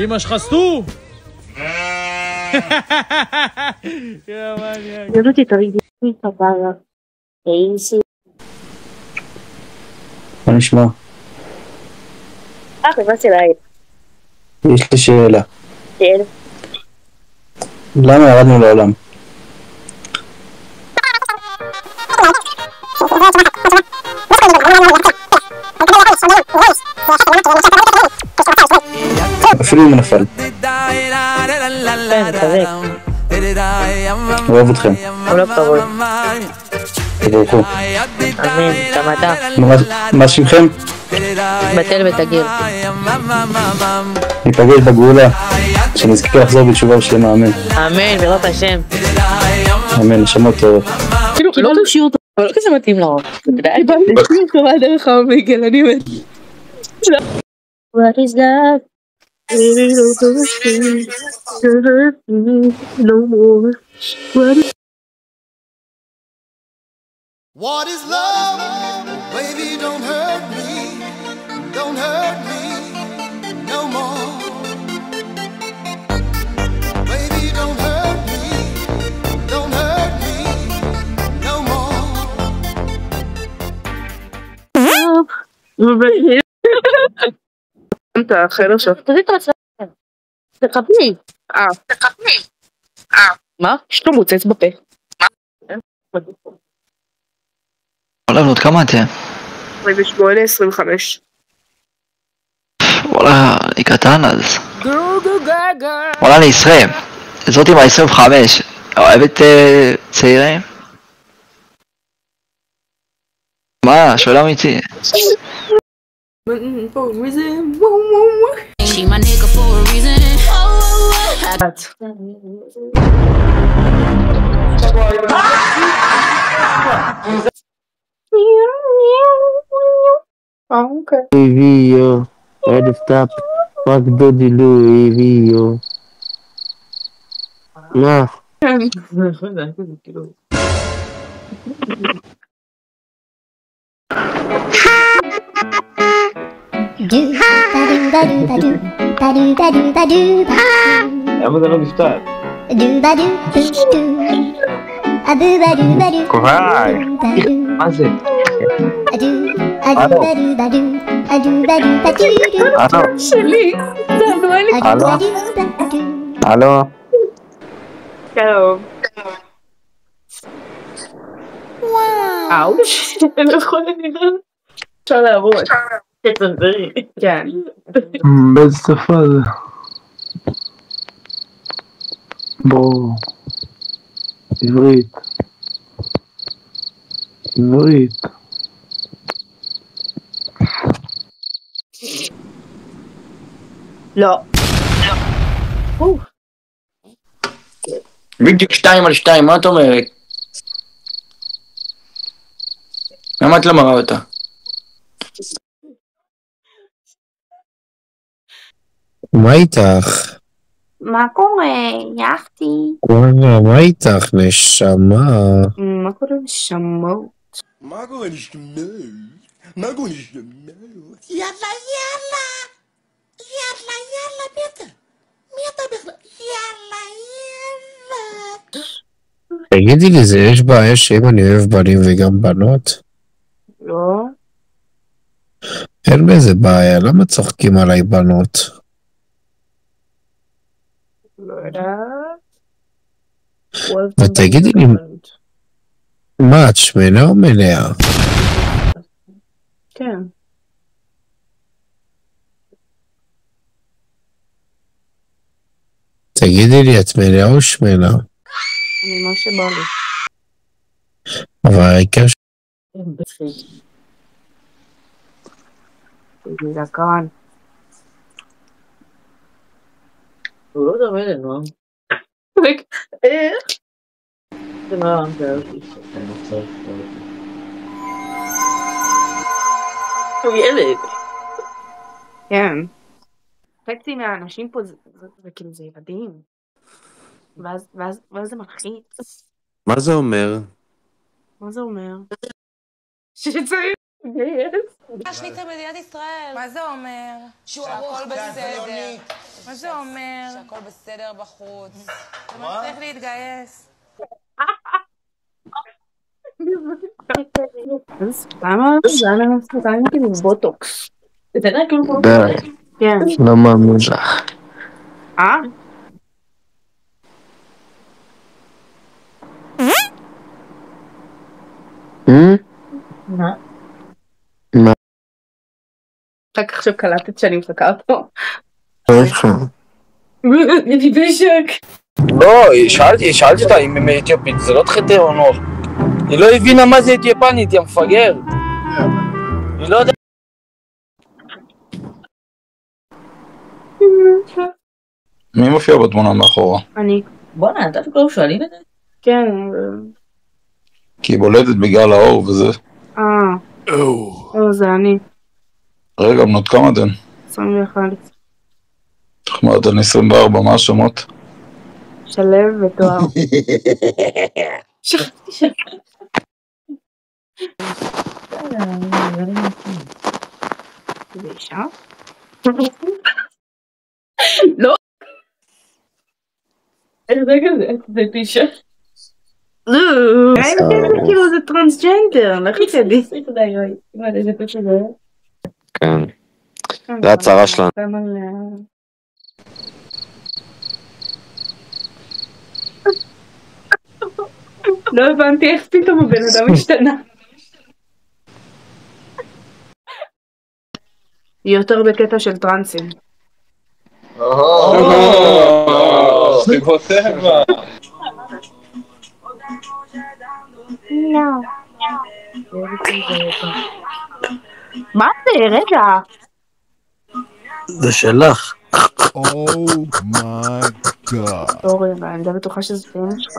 אמא שלך סטו! ידעתי תרידי סבבה. איסי. מה נשמע? נכנסתי להיי. יש לי שאלה. כן. למה ירדנו לעולם? אפילו אם נפל. אוהב אתכם. כל הכבוד. תבורכו. אמן, גם אתה. מה שמכם? בטל ותגיר. ניפגש בגאולה, שנזכה לחזור בתשובה ושלמה, אמן. אמן, ברוב השם. אמן, נשמות טובות. כאילו קיבלנו שיעור טוב, אבל לא כזה מתאים לו. קיבלנו שיעור טובה דרך האומיגל, אני מת. What is that? No more. What is love? Baby, don't hurt me. Don't hurt me no more. Baby, don't hurt me. Don't hurt me no more. אתה החדר שלך. תראי את העצמך. תחפני. תחפני. מה? יש לו מוצץ בפה. וואלה, בנות, כמה אתם? 28, 25. וואלה, אני קטן אז. וואלה, אני 20. זאת עם ה-25. אוהבת צעירים? מה? שואל אמיתי. She my nigga for a reason. Okay. Evio, head stop, fuck dodi lu, Evio. מה? למה זה לא נפתר? קוראי! מה זה? הלו? שלי! הלו? הלו? שלום. אאוש, אני לא יכולה נראה. אפשר לעבור. תצנזרי. כן. באיזה שפה זה? בוא. עברית. עברית. לא. בדיוק 2/2, מה את אומרת? למה את לא מראה אותה? מה איתך? מה קורה? יחתי. וואלה, מה איתך, נשמה? מה קורה נשמות? מה קורה נשמות? מה קורה נשמות? יאללה יאללה! יאללה יאללה מי אתה? מי אתה בכלל? יאללה יאללה! תגידי לי, יש בעיה שאם אני אוהב בנים וגם בנות? לא. אין בזה בעיה, למה צוחקים עליי בנות? לא יודעת. ותגידי לי, מה, את שמנה או מלאה? כן. תגידי לי, את מלאה או שמנה? אני מה שבא לי. אבל העיקר בצחיק. זקן. הוא לא דומה לנו. איך? זה מה הוא ילד. כן. חצי מהאנשים פה זה כאילו זה ילדים. ואז זה מלחיץ. מה זה אומר? מה זה אומר? שצריך להתגייס. להשליט את מדינת ישראל. מה זה אומר? שהכל בסדר. מה זה אומר? שהכל בסדר בחוץ. אתה מצליח להתגייס. למה זה היה לנו כאילו בוטוקס? אתה יודע כאילו כמו... כן. למה מוזח? מה? מה? רק עכשיו קלטת שאני מחכה אותו. איך? אני בשוק. לא, שאלתי אותה אם היא אתיופית, זה לא תחתי או נוח. היא לא הבינה מה זה אתיופנית, היא המפגר. היא לא יודעת. מי מופיע בתמונה מאחורה? אני. בוא'נה, אתה כבר שואלים את זה? כן. כי היא בולטת בגלל האור וזה. זה אני. רגע, בנות כמה אתן? 21. תחמד, אני 24, מה השמות? שלב ותואר. שכחתי ש... זה אישה? לא. רגע, זה אישה. כאילו זה טרנסג'נדר, לכי תדעי. כן. זה הצהרה שלנו. לא הבנתי איך פתאום הבן אדם השתנה. היא יותר בקטע של טרנסים. מה זה? רגע. זה שלך. סורי, אבל אני בטוחה שזה פעמים שלך.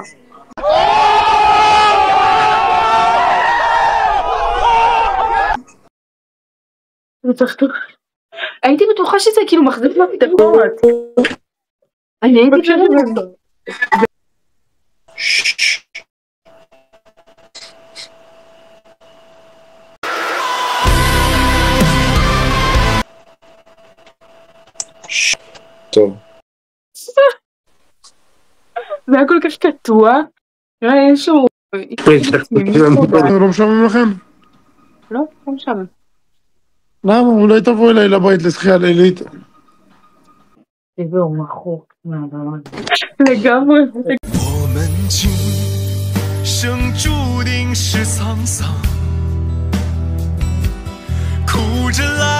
הייתי בטוחה שזה כאילו מחזיק מהפתקות. אני הייתי בטוחה. טוב. זה היה כל כך קטוע. יש לו... לא משלמים לכם? לא, לא משלם. למה? אולי תבוא אליי לבית לשחייה לילית. תביאו מחוק. לגמרי. 我们今生注定是沧桑，哭着来。